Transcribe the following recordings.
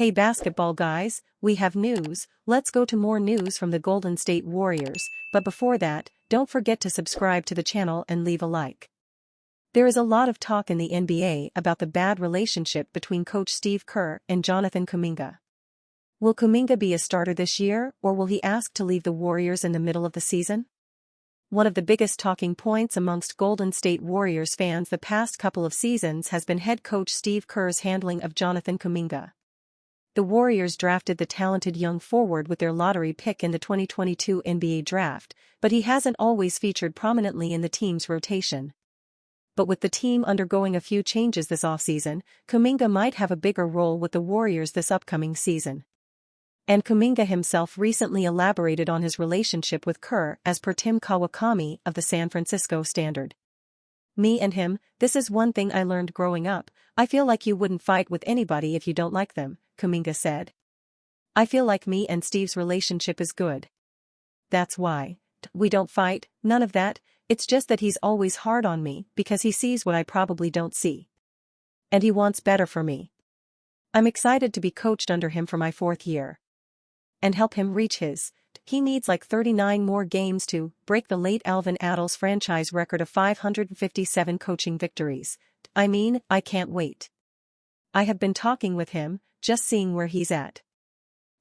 Hey basketball guys, we have news. Let's go to more news from the Golden State Warriors, but before that, don't forget to subscribe to the channel and leave a like. There is a lot of talk in the NBA about the bad relationship between coach Steve Kerr and Jonathan Kuminga. Will Kuminga be a starter this year, or will he ask to leave the Warriors in the middle of the season? One of the biggest talking points amongst Golden State Warriors fans the past couple of seasons has been head coach Steve Kerr's handling of Jonathan Kuminga. The Warriors drafted the talented young forward with their lottery pick in the 2022 NBA draft, but he hasn't always featured prominently in the team's rotation. But with the team undergoing a few changes this offseason, Kuminga might have a bigger role with the Warriors this upcoming season. And Kuminga himself recently elaborated on his relationship with Kerr as per Tim Kawakami of the San Francisco Standard. "Me and him, this is one thing I learned growing up. I feel like you wouldn't fight with anybody if you don't like them," Kuminga said. "I feel like me and Steve's relationship is good. That's why. We don't fight, none of that, it's just that he's always hard on me because he sees what I probably don't see. And he wants better for me. I'm excited to be coached under him for my 4th year. And help him reach his. He needs like 39 more games to break the late Alvin Adels franchise record of 557 coaching victories. I mean, I can't wait. I have been talking with him, just seeing where he's at.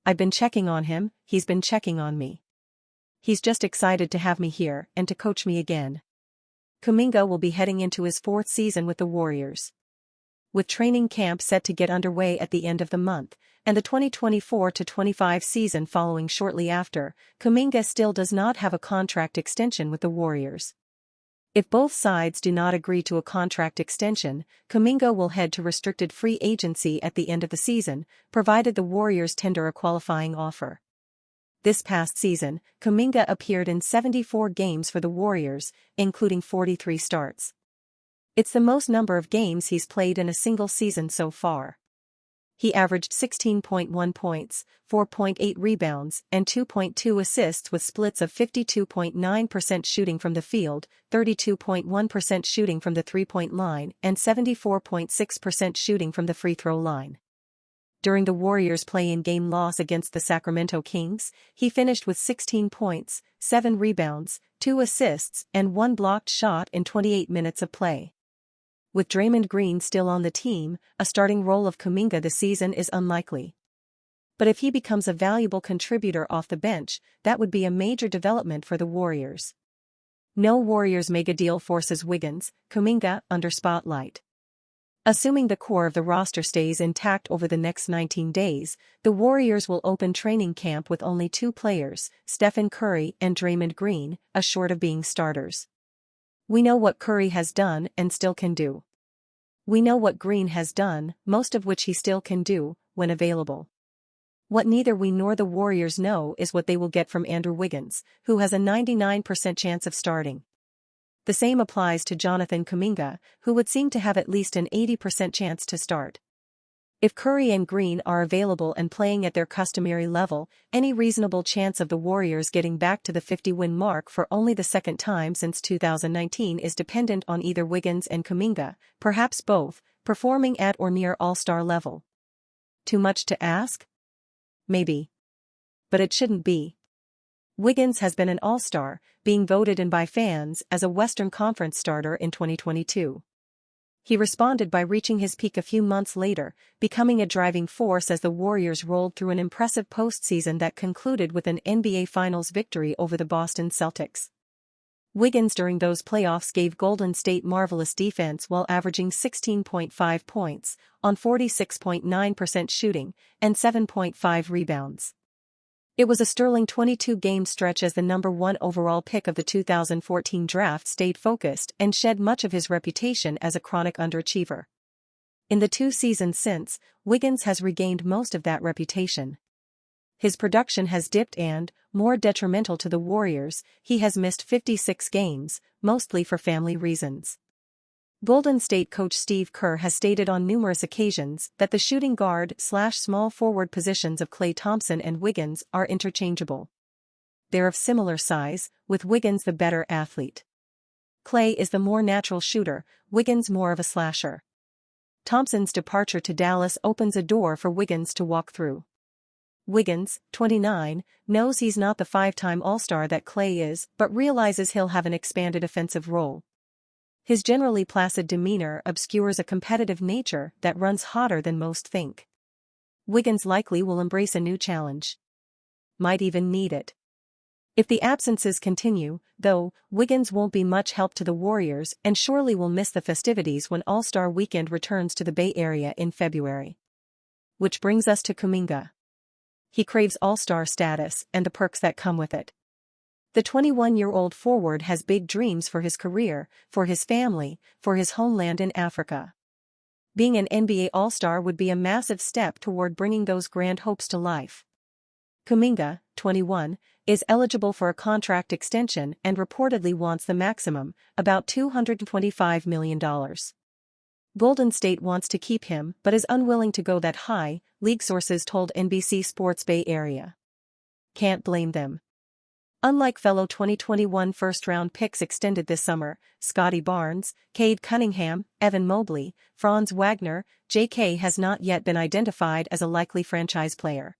I've been checking on him, he's been checking on me. He's just excited to have me here and to coach me again." Kuminga will be heading into his 4th season with the Warriors. With training camp set to get underway at the end of the month, and the 2024-25 season following shortly after, Kuminga still does not have a contract extension with the Warriors. If both sides do not agree to a contract extension, Kuminga will head to restricted free agency at the end of the season, provided the Warriors tender a qualifying offer. This past season, Kuminga appeared in 74 games for the Warriors, including 43 starts. It's the most number of games he's played in a single season so far. He averaged 16.1 points, 4.8 rebounds, and 2.2 assists with splits of 52.9% shooting from the field, 32.1% shooting from the three-point line, and 74.6% shooting from the free throw line. During the Warriors' play-in game loss against the Sacramento Kings, he finished with 16 points, 7 rebounds, 2 assists, and 1 blocked shot in 28 minutes of play. With Draymond Green still on the team, a starting role of Kuminga this season is unlikely. But if he becomes a valuable contributor off the bench, that would be a major development for the Warriors. No Warriors mega deal forces Wiggins, Kuminga under spotlight. Assuming the core of the roster stays intact over the next 19 days, the Warriors will open training camp with only 2 players, Stephen Curry and Draymond Green, short of being starters. We know what Curry has done and still can do. We know what Green has done, most of which he still can do, when available. What neither we nor the Warriors know is what they will get from Andrew Wiggins, who has a 99% chance of starting. The same applies to Jonathan Kuminga, who would seem to have at least an 80% chance to start. If Curry and Green are available and playing at their customary level, any reasonable chance of the Warriors getting back to the 50-win mark for only the 2nd time since 2019 is dependent on either Wiggins and Kuminga, perhaps both, performing at or near all-star level. Too much to ask? Maybe. But it shouldn't be. Wiggins has been an all-star, being voted in by fans as a Western Conference starter in 2022. He responded by reaching his peak a few months later, becoming a driving force as the Warriors rolled through an impressive postseason that concluded with an NBA Finals victory over the Boston Celtics. Wiggins during those playoffs gave Golden State marvelous defense while averaging 16.5 points, on 46.9% shooting, and 7.5 rebounds. It was a sterling 22-game stretch as the number 1 overall pick of the 2014 draft stayed focused and shed much of his reputation as a chronic underachiever. In the 2 seasons since, Wiggins has regained most of that reputation. His production has dipped and, more detrimental to the Warriors, he has missed 56 games, mostly for family reasons. Golden State coach Steve Kerr has stated on numerous occasions that the shooting guard/small forward positions of Klay Thompson and Wiggins are interchangeable. They're of similar size, with Wiggins the better athlete. Klay is the more natural shooter, Wiggins more of a slasher. Thompson's departure to Dallas opens a door for Wiggins to walk through. Wiggins, 29, knows he's not the five-time All-Star that Klay is, but realizes he'll have an expanded offensive role. His generally placid demeanor obscures a competitive nature that runs hotter than most think. Wiggins likely will embrace a new challenge. Might even need it. If the absences continue, though, Wiggins won't be much help to the Warriors and surely will miss the festivities when All-Star Weekend returns to the Bay Area in February. Which brings us to Kuminga. He craves All-Star status and the perks that come with it. The 21-year-old forward has big dreams for his career, for his family, for his homeland in Africa. Being an NBA All-Star would be a massive step toward bringing those grand hopes to life. Kuminga, 21, is eligible for a contract extension and reportedly wants the maximum, about $225 million. Golden State wants to keep him but is unwilling to go that high, league sources told NBC Sports Bay Area. Can't blame them. Unlike fellow 2021 first-round picks extended this summer, Scotty Barnes, Cade Cunningham, Evan Mobley, Franz Wagner, J.K. has not yet been identified as a likely franchise player.